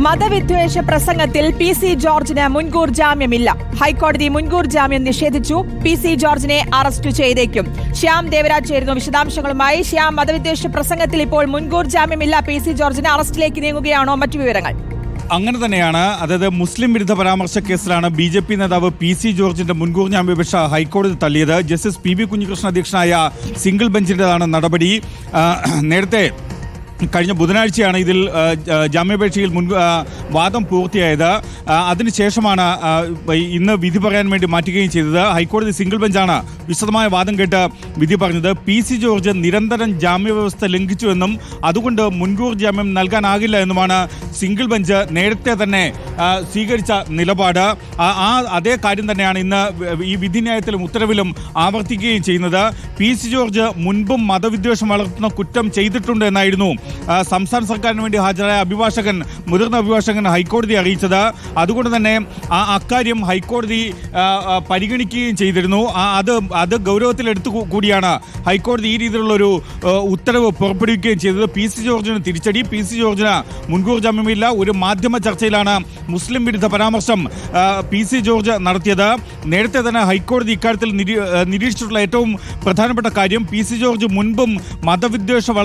മതവിദ്വേഷ പ്രസംഗത്തിൽ പി.സി. ജോർജിന് മുൻകൂർ ജാമ്യമില്ല. ഹൈക്കോടതി മുൻകൂർ ജാമ്യം നിഷേധിച്ചു. പി.സി. ജോർജിനെ അറസ്റ്റ് ചെയ്തേക്കും. ശ്യാം ദേവരാജ് ചേരുന്നു വിശദാംശങ്ങളുമായി. ശ്യാം, മതവിദ്വേഷ പ്രസംഗത്തിൽ ഇപ്പോൾ മുൻകൂർ ജാമ്യമില്ല. പി.സി. ജോർജിന് അറസ്റ്റിലേക്ക് നീങ്ങുകയാണോ? മറ്റു വിവരങ്ങൾ? അങ്ങനെ തന്നെയാണ്. അതായത് മുസ്ലിം വിരുദ്ധ പരാമർശ കേസിലാണ് ബി.ജെ.പി. നേതാവ് പി.സി. ജോർജിന്റെ മുൻകൂർ ജാമ്യാപേക്ഷ ഹൈക്കോടതി തള്ളിയത്. ജസ്റ്റിസ് പി.ബി. കുഞ്ഞികൃഷ്ണൻ അധ്യക്ഷനായ സിംഗിൾ ബെഞ്ചിന്റേതാണ് നടപടി. നേരത്തെ കഴിഞ്ഞ ബുധനാഴ്ചയാണ് ഇതിൽ ജാമ്യാപേക്ഷയിൽ വാദം പൂർത്തിയായത്. അതിനുശേഷമാണ് ഇന്ന് വിധി പറയാൻ വേണ്ടി മാറ്റുകയും ചെയ്തത്. ഹൈക്കോടതി സിംഗിൾ ബെഞ്ചാണ് വിശദമായ വാദം കേട്ട് വിധി പറഞ്ഞത്. പി.സി. ജോർജ് നിരന്തരം ജാമ്യവ്യവസ്ഥ ലംഘിച്ചുവെന്നും അതുകൊണ്ട് മുൻകൂർ ജാമ്യം നൽകാനാകില്ല എന്നുമാണ് സിംഗിൾ ബെഞ്ച് നേരത്തെ തന്നെ സ്വീകരിച്ച നിലപാട്. അതേ കാര്യം തന്നെയാണ് ഇന്ന് ഈ വിധിന്യായത്തിലും ഉത്തരവിലും ആവർത്തിക്കുകയും ചെയ്യുന്നത്. പി.സി. ജോർജ് മുൻപും മതവിദ്വേഷം വളർത്തുന്ന കുറ്റം ചെയ്തിട്ടുണ്ട് എന്നായിരുന്നു സംസ്ഥാന സർക്കാരിന് വേണ്ടി ഹാജരായ മുതിർന്ന അഭിഭാഷകൻ ഹൈക്കോടതി അറിയിച്ചത്. അതുകൊണ്ട് തന്നെ അക്കാര്യം ഹൈക്കോടതി പരിഗണിക്കുകയും ചെയ്തിരുന്നു. അത് ഗൗരവത്തിലെടുത്തു കൂടിയാണ് ഹൈക്കോടതി ഈ രീതിയിലുള്ള ഒരു ഉത്തരവ് പുറപ്പെടുവിക്കുകയും ചെയ്തത്. പി.സി. ജോർജിന് തിരിച്ചടി. പി.സി. ജോർജിന് മുൻകൂർ ജാമ്യമില്ല. ഒരു മാധ്യമ ചർച്ചയിലാണ് മുസ്ലിം വിരുദ്ധ പരാമർശം പി.സി. ജോർജ് നടത്തിയത്. നേരത്തെ തന്നെ ഹൈക്കോടതി ഇക്കാര്യത്തിൽ നിരീക്ഷിച്ചിട്ടുള്ള ഏറ്റവും പ്രധാനപ്പെട്ട കാര്യം പി.സി. ജോർജ് മുൻപും മതവിദ്വേഷം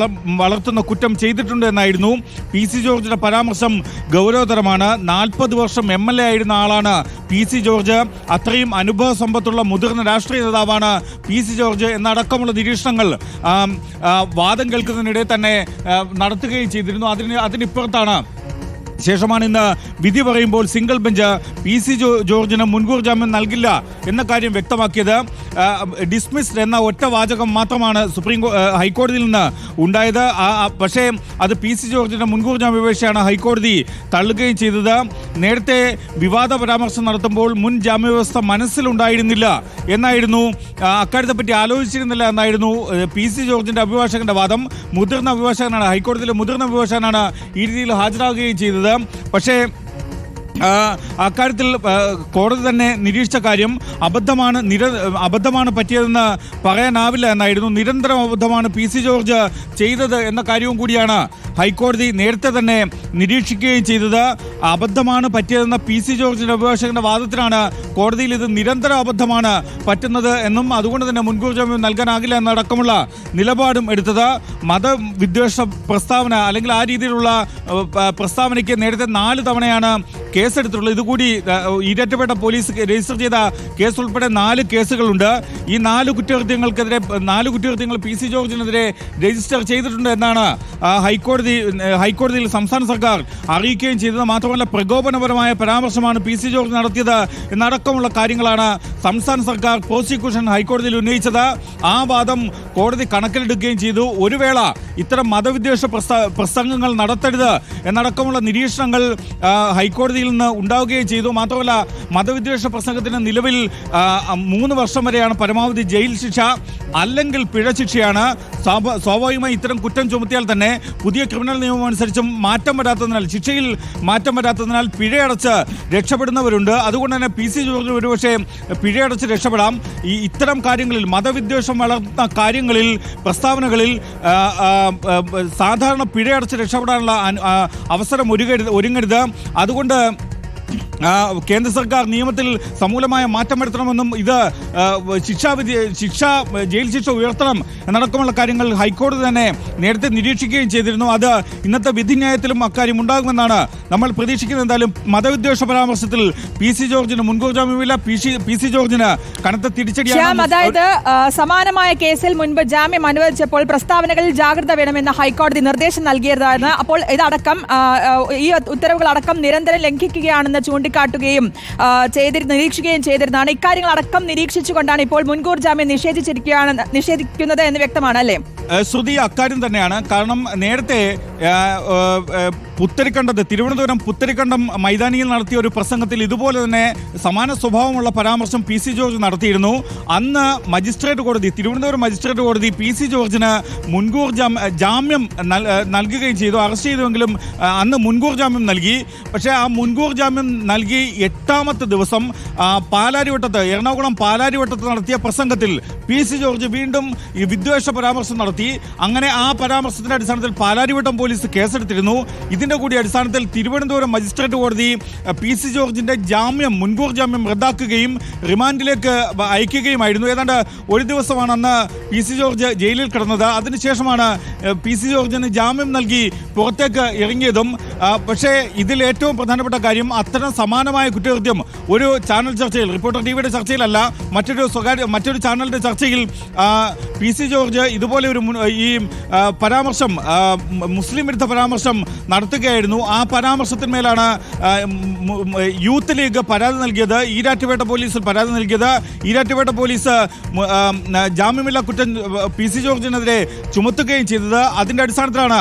വളർത്തുന്ന കുറ്റം ചെയ്തിട്ടുണ്ട് എന്നായിരുന്നു. പി.സി. ജോർജിന്റെ പരാമർശം ഗൗരവതരമാണ്. 40 വർഷം MLA ആയിരുന്ന ആളാണ് പി.സി. ജോർജ്. അത്രയും അനുഭവ സമ്പത്തുള്ള മുതിർന്ന രാഷ്ട്രീയ നേതാവാണ് പി.സി. ജോർജ് എന്നടക്കമുള്ള നിരീക്ഷണങ്ങൾ വാദം കേൾക്കുന്നതിനിടെ തന്നെ നടത്തുകയും ചെയ്തിരുന്നു. അതിനിപ്പുറത്താണ് ശേഷമാണ് ഇന്ന് വിധി പറയുമ്പോൾ സിംഗിൾ ബെഞ്ച് പി.സി. ജോർജിന് മുൻകൂർ ജാമ്യം നൽകില്ല എന്ന കാര്യം വ്യക്തമാക്കിയത്. ഡിസ്മിസ്ഡ് എന്ന ഒറ്റ വാചകം മാത്രമാണ് ഹൈക്കോടതിയിൽ നിന്ന് ഉണ്ടായത്. പക്ഷേ അത് പി.സി. ജോർജിന്റെ മുൻകൂർ ജാമ്യാപേക്ഷയാണ് ഹൈക്കോടതി തള്ളുകയും ചെയ്തത്. നേരത്തെ വിവാദ പരാമർശം നടത്തുമ്പോൾ മുൻ ജാമ്യവ്യവസ്ഥ മനസ്സിലുണ്ടായിരുന്നില്ല എന്നായിരുന്നു, അക്കാര്യത്തെപ്പറ്റി ആലോചിച്ചിരുന്നില്ല എന്നായിരുന്നു പി.സി. ജോർജിന്റെ അഭിഭാഷകന്റെ വാദം. മുതിർന്ന അഭിഭാഷകനാണ്, ഹൈക്കോടതിയിലെ മുതിർന്ന അഭിഭാഷകനാണ് ഈ രീതിയിൽ ഹാജരാകുകയും ചെയ്തത്. പക്ഷേ അക്കാര്യത്തിൽ കോടതി തന്നെ നിരീക്ഷിച്ച കാര്യം അബദ്ധമാണ് പറ്റിയതെന്ന് പറയാനാവില്ല എന്നായിരുന്നു. നിരന്തരം അബദ്ധമാണ് പി.സി. ജോർജ് ചെയ്തത് എന്ന കാര്യവും കൂടിയാണ് ഹൈക്കോടതി നേരത്തെ തന്നെ നിരീക്ഷിക്കുകയും ചെയ്തത്. അബദ്ധമാണ് പറ്റിയതെന്ന പി.സി. ജോർജിന്റെ അഭിഭാഷകന്റെ വാദത്തിനാണ് കോടതിയിൽ ഇത് നിരന്തര അബദ്ധമാണ് പറ്റുന്നത് എന്നും അതുകൊണ്ട് തന്നെ മുൻകൂർ ജാമ്യം നൽകാനാകില്ല എന്നടക്കമുള്ള നിലപാടും എടുത്തത്. മതവിദ്വേഷ പ്രസ്താവന അല്ലെങ്കിൽ ആ രീതിയിലുള്ള പ്രസ്താവനയ്ക്ക് നേരത്തെ 4 തവണയാണ് കേസെടുത്തിട്ടുള്ളത്. ഇതുകൂടി ഈരാറ്റുപേട്ട പോലീസ് രജിസ്റ്റർ ചെയ്ത കേസ് ഉൾപ്പെടെ 4 കേസുകളുണ്ട്. ഈ 4 കുറ്റകൃത്യങ്ങൾ പി.സി. ജോർജിനെതിരെ രജിസ്റ്റർ ചെയ്തിട്ടുണ്ട് എന്നാണ് ഹൈക്കോടതിയിൽ സംസ്ഥാന സർക്കാർ അറിയിക്കുകയും ചെയ്തത്. മാത്രമല്ല പ്രകോപനപരമായ പരാമർശമാണ് പി.സി. ജോർജ് നടത്തിയത് എന്നടക്കമുള്ള കാര്യങ്ങളാണ് സംസ്ഥാന സർക്കാർ പ്രോസിക്യൂഷൻ ഹൈക്കോടതിയിൽ ഉന്നയിച്ചത്. ആ വാദം കോടതി കണക്കിലെടുക്കുകയും ചെയ്തു. ഒരു വേള ഇത്തരം മതവിദ്വേഷ പ്രസംഗങ്ങൾ നടത്തരുത് എന്നടക്കമുള്ള നിരീക്ഷണങ്ങൾ ഹൈക്കോടതിയിൽ നിന്ന് ഉണ്ടാവുകയും ചെയ്തു. മാത്രമല്ല മതവിദ്വേഷ പ്രസംഗത്തിന് നിലവിൽ 3 വർഷം വരെയാണ് പരമാവധി ജയിൽ ശിക്ഷ, അല്ലെങ്കിൽ പിഴ ശിക്ഷയാണ്. സ്വാഭാവികമായി ഇത്തരം കുറ്റം ചുമത്തിയാൽ തന്നെ പുതിയ ക്രിമിനൽ നിയമം അനുസരിച്ചും ശിക്ഷയിൽ മാറ്റം വരാത്തതിനാൽ പിഴയടച്ച് രക്ഷപ്പെടുന്നവരുണ്ട്. അതുകൊണ്ട് തന്നെ പി.സി. ജോർജ് ഒരുപക്ഷെ പിഴയടച്ച് രക്ഷപ്പെടാം. ഇത്തരം കാര്യങ്ങളിൽ മതവിദ്വേഷം വളർത്തുന്ന കാര്യങ്ങളിൽ പ്രസ്താവനകളിൽ സാധാരണ പിഴയടച്ച് രക്ഷപ്പെടാനുള്ള അവസരം ഒരുങ്ങരുത്. അതുകൊണ്ട് കേന്ദ്ര സർക്കാർ നിയമത്തിൽ സമൂലമായ മാറ്റം വരുത്തണമെന്നും ഇത് ജയിൽ ശിക്ഷ ഉയർത്തണം എന്നടക്കമുള്ള കാര്യങ്ങൾ ഹൈക്കോടതി തന്നെ നേരത്തെ നിരീക്ഷിക്കുകയും ചെയ്തിരുന്നു. അത് ഇന്നത്തെ വിധിന്യായത്തിലും അക്കാര്യം ഉണ്ടാകുമെന്നാണ് നമ്മൾ പ്രതീക്ഷിക്കുന്നത്. എന്തായാലും മതവിദ്വേഷ പരാമർശത്തിൽ പി.സി. ജോർജിന് മുൻകൂർ ജാമ്യമില്ല. പി.സി. ജോർജിന് കനത്ത തിരിച്ചടിയാണ്. അതായത് സമാനമായ കേസിൽ മുൻപ് ജാമ്യം അനുവദിച്ചപ്പോൾ പ്രസ്താവനകളിൽ ജാഗ്രത വേണമെന്ന ഹൈക്കോടതി നിർദ്ദേശം നൽകിയതായിരുന്നു. അപ്പോൾ ഇതടക്കം ഈ ഉത്തരവുകളടക്കം നിരന്തരം ലംഘിക്കുകയാണെന്ന് ചൂണ്ടിക്കാട്ടുകയും നിരീക്ഷിക്കുകയും ചെയ്തിരുന്നതാണ്. ഇക്കാര്യങ്ങളടക്കം നിരീക്ഷിച്ചുകൊണ്ടാണ് ഇപ്പോൾ മുൻകൂർ ജാമ്യം നിഷേധിക്കുന്നത് എന്ന് വ്യക്തമാണ് അല്ലേ? ശ്രുതി, അക്കാര്യം തന്നെയാണ്. കാരണം നേരത്തെ തിരുവനന്തപുരം പുത്തരിക്കണ്ടം മൈതാനിയിൽ നടത്തിയ ഒരു പ്രസംഗത്തിൽ ഇതുപോലെ തന്നെ സമാന സ്വഭാവമുള്ള പരാമർശം പി.സി. ജോർജ് നടത്തിയിരുന്നു. അന്ന് തിരുവനന്തപുരം മജിസ്ട്രേറ്റ് കോടതി പി.സി. ജോർജിന് മുൻകൂർ ജാമ്യം നൽകുകയും ചെയ്തു. അറസ്റ്റ് ചെയ്തുവെങ്കിലും അന്ന് മുൻകൂർ ജാമ്യം നൽകി. പക്ഷേ ആ മുൻകൂർ ജാമ്യം നൽകി 8ാമത്തെ ദിവസം എറണാകുളം പാലാരിവട്ടത്ത് നടത്തിയ പ്രസംഗത്തിൽ പി.സി. ജോർജ് വീണ്ടും ഈ വിദ്വേഷ പരാമർശം നടത്തി. നടത്തി. അങ്ങനെ ആ പരാമർശത്തിന്റെ അടിസ്ഥാനത്തിൽ പാലാരിവട്ടം പോലീസ് കേസെടുത്തിരുന്നു. ഇതിന്റെ കൂടി അടിസ്ഥാനത്തിൽ തിരുവനന്തപുരം മജിസ്ട്രേറ്റ് കോടതി PC ജോർജിന്റെ മുൻകൂർ ജാമ്യം റദ്ദാക്കുകയും റിമാൻഡിലേക്ക് അയക്കുകയുമായിരുന്നു. ഏതാണ്ട് ഒരു ദിവസമാണ് അന്ന് PC ജോർജ് ജയിലിൽ കിടന്നത്. അതിനുശേഷമാണ് PC ജോർജിന് ജാമ്യം നൽകി പുറത്തേക്ക് ഇറങ്ങിയതും. പക്ഷേ ഇതിൽ ഏറ്റവും പ്രധാനപ്പെട്ട കാര്യം, അത്തരം സമാനമായ കുറ്റകൃത്യം ഒരു ചാനൽ ചർച്ചയിൽ, റിപ്പോർട്ടർ ടിവിയുടെ ചർച്ചയിലല്ല, മറ്റൊരു ചാനലിന്റെ ചർച്ചയിൽ PC ജോർജ് ഇതുപോലെ ഒരു ഈ പരാമർശം, മുസ്ലിം വിരുദ്ധ പരാമർശം നടത്തുകയായിരുന്നു. ആ പരാമർശത്തിന്മേലാണ് യൂത്ത് ലീഗ് പരാതി നൽകിയത്, ഈരാറ്റുപേട്ട പോലീസിൽ പരാതി നൽകിയത്. ഈരാറ്റുപേട്ട പോലീസ് ജാമ്യമില്ലാ കുറ്റം PC ജോർജിനെതിരെ ചുമത്തുകയും ചെയ്തത്. അതിന്റെ അടിസ്ഥാനത്തിലാണ്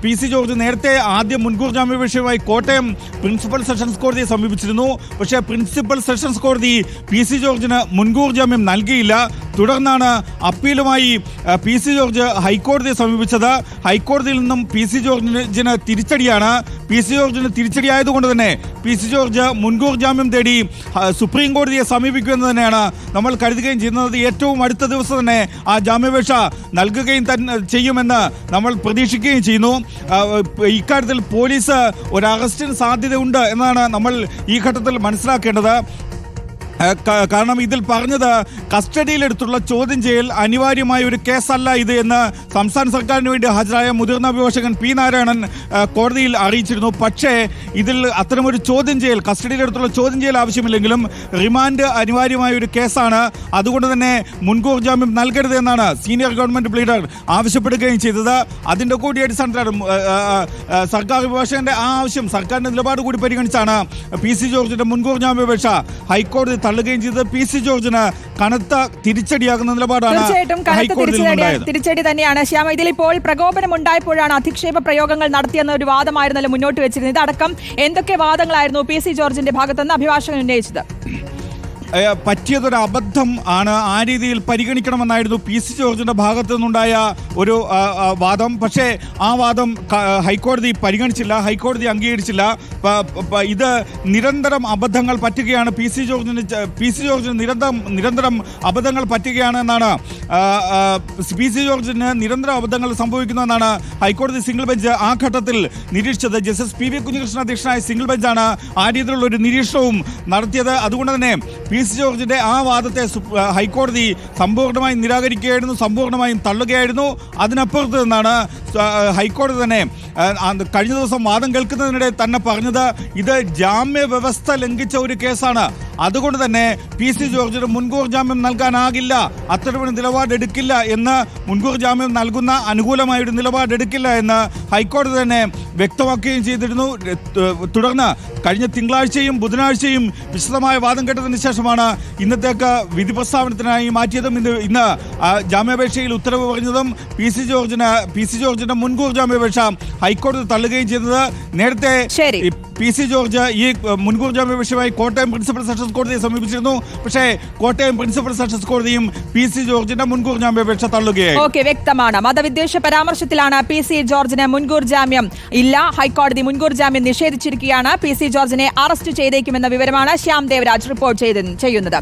PC ജോർജ് നേരത്തെ ആദ്യം മുൻകൂർ ജാമ്യാപേക്ഷയുമായി കോട്ടയം പ്രിൻസിപ്പൽ സെഷൻസ് കോടതിയെ സമീപിച്ചിരുന്നു. പക്ഷേ പ്രിൻസിപ്പൽ സെഷൻസ് കോടതി PC ജോർജിന് മുൻകൂർ ജാമ്യം നൽകിയില്ല. തുടർന്നാണ് അപ്പീലുമായി PC ജോർജ് ഹൈക്കോടതിയെ സമീപിച്ചത്. ഹൈക്കോടതിയിൽ നിന്നും PC ജോർജിന് തിരിച്ചടിയാണ്. PC ജോർജിന് തിരിച്ചടിയായതുകൊണ്ട് തന്നെ PC ജോർജ് മുൻകൂർ ജാമ്യം തേടി സുപ്രീം കോടതിയെ സമീപിക്കുമെന്ന് തന്നെയാണ് നമ്മൾ കരുതുകയും ചെയ്യുന്നത്. ഏറ്റവും അടുത്ത ദിവസം തന്നെ ആ ജാമ്യാപേക്ഷ നൽകുകയും ചെയ്യുമെന്ന് നമ്മൾ പ്രതീക്ഷിക്കുകയും ചെയ്യുന്നു. ഇക്കാര്യത്തിൽ പോലീസ് ഒരു അറസ്റ്റിന് സാധ്യതയുണ്ട് എന്നാണ് നമ്മൾ ഈ ഘട്ടത്തിൽ മനസ്സിലാക്കേണ്ടത്. കാരണം ഇതിൽ പറഞ്ഞത് കസ്റ്റഡിയിലെടുത്തുള്ള ചോദ്യം ചെയ്യൽ അനിവാര്യമായ ഒരു കേസല്ല ഇത് എന്ന് സംസ്ഥാന സർക്കാരിന് വേണ്ടി ഹാജരായ മുതിർന്ന അഭിഭാഷകൻ P. നാരായണൻ കോടതിയിൽ അറിയിച്ചിരുന്നു. പക്ഷേ ഇതിൽ അത്തരമൊരു ചോദ്യം ചെയ്യൽ, കസ്റ്റഡിയിലെടുത്തുള്ള ചോദ്യം ചെയ്യൽ ആവശ്യമില്ലെങ്കിലും റിമാൻഡ് അനിവാര്യമായ ഒരു കേസാണ്. അതുകൊണ്ട് തന്നെ മുൻകൂർ ജാമ്യം നൽകരുത് എന്നാണ് സീനിയർ ഗവൺമെന്റ് പ്ലീഡർ ആവശ്യപ്പെടുകയും ചെയ്തത്. അതിൻ്റെ കൂടി അടിസ്ഥാനത്തിലാണ് സർക്കാർ അഭിഭാഷകന്റെ ആ ആവശ്യം, സർക്കാരിന്റെ നിലപാട് കൂടി പരിഗണിച്ചാണ് PC ജോർജിന്റെ മുൻകൂർ ജാമ്യാപേക്ഷ ഹൈക്കോടതി തള്ളുകയും ചെയ്തത്. PC ജോർജിന് കനത്ത തിരിച്ചടിയാകുന്ന നിലപാടാണ് തിരിച്ചടി തന്നെയാണ്. ശ്യാമ, ഇതിലിപ്പോൾ പ്രകോപനം ഉണ്ടായപ്പോഴാണ് അധിക്ഷേപ പ്രയോഗങ്ങൾ നടത്തിയെന്ന ഒരു വാദമായിരുന്നല്ലോ മുന്നോട്ട് വെച്ചിരുന്നത്. ഇതടക്കം എന്തൊക്കെ വാദങ്ങളായിരുന്നു PC ജോർജിന്റെ ഭാഗത്തുനിന്ന് അഭിഭാഷകൻ ഉന്നയിച്ചത്? പറ്റിയതൊരു അബദ്ധം ആണ്, ആ രീതിയിൽ പരിഗണിക്കണമെന്നായിരുന്നു PC ജോർജിന്റെ ഭാഗത്തു നിന്നുണ്ടായ ഒരു വാദം. പക്ഷേ ആ വാദം ഹൈക്കോടതി പരിഗണിച്ചില്ല, ഹൈക്കോടതി അംഗീകരിച്ചില്ല. ഇത് നിരന്തരം അബദ്ധങ്ങൾ പറ്റുകയാണ്, PC ജോർജിന് നിരന്തരം അബദ്ധങ്ങൾ പറ്റുകയാണ് എന്നാണ്, PC ജോർജിന് നിരന്തരം അബദ്ധങ്ങൾ സംഭവിക്കുന്നതെന്നാണ് ഹൈക്കോടതി സിംഗിൾ ബെഞ്ച് ആ ഘട്ടത്തിൽ നിരീക്ഷിച്ചത്. ജസ്റ്റിസ് PV കുഞ്ഞികൃഷ്ണൻ അധ്യക്ഷനായ സിംഗിൾ ബെഞ്ചാണ് ആ രീതിയിലുള്ള ഒരു നിരീക്ഷണവും നടത്തിയത്. അതുകൊണ്ട് തന്നെ PC ജോർജിന്റെ ആ വാദത്തെ ഹൈക്കോടതി സമ്പൂർണ്ണമായും നിരാകരിക്കുകയായിരുന്നു, സമ്പൂർണ്ണമായും തള്ളുകയായിരുന്നു. അതിനപ്പുറത്ത് നിന്നാണ് ഹൈക്കോടതി തന്നെ കഴിഞ്ഞ ദിവസം വാദം കേൾക്കുന്നതിനിടെ തന്നെ പറഞ്ഞത് ഇത് ജാമ്യ വ്യവസ്ഥ ലംഘിച്ച ഒരു കേസാണ്. അതുകൊണ്ട് തന്നെ PC ജോർജിന് മുൻകൂർ ജാമ്യം നൽകാനാകില്ല, അത്തരമൊരു നിലപാടെടുക്കില്ല എന്ന്, മുൻകൂർ ജാമ്യം നൽകുന്ന അനുകൂലമായൊരു നിലപാടെടുക്കില്ല എന്ന് ഹൈക്കോടതി തന്നെ വ്യക്തമാക്കുകയും ചെയ്തിരുന്നു. തുടർന്ന് കഴിഞ്ഞ തിങ്കളാഴ്ചയും ബുധനാഴ്ചയും വിശദമായ വാദം കേട്ടതിന് ശേഷമാണ് ഇന്നത്തേക്ക് വിധി പ്രസ്താവനത്തിനായി മാറ്റിയതും ഇന്ന് ജാമ്യാപേക്ഷയിൽ ഉത്തരവ് പറഞ്ഞതും PC ജോർജിന്റെ മുൻകൂർ ജാമ്യാപേക്ഷ ഹൈക്കോടതി തള്ളുകയും ചെയ്തത്. നേരത്തെ PC ജോർജ് ഈ മുൻകൂർ ജാമ്യാപേക്ഷയുമായി കോട്ടയം പ്രിൻസിപ്പൽ സെഷൻസ് കോടതിയെ സമീപിച്ചിരുന്നു. പക്ഷേ കോട്ടയം പ്രിൻസിപ്പൽ സെഷൻസ് കോടതിയും PC ജോർജിന്റെ മുൻകൂർ ജാമ്യാപേക്ഷ തള്ളുകയായി. വ്യക്തമാണ്, മതവിദ്വേഷ പരാമർശത്തിലാണ് PC ജോർജിന് മുൻകൂർ ജാമ്യം ഇല്ല. ഹൈക്കോടതി മുൻകൂർ ജാമ്യം നിഷേധിച്ചിരിക്കുകയാണ്. PC ജോർജിനെ അറസ്റ്റ് ചെയ്തേക്കുമെന്ന വിവരമാണ് ശ്യാം ദേവരാജ് റിപ്പോർട്ട് ചെയ്യുന്നത്.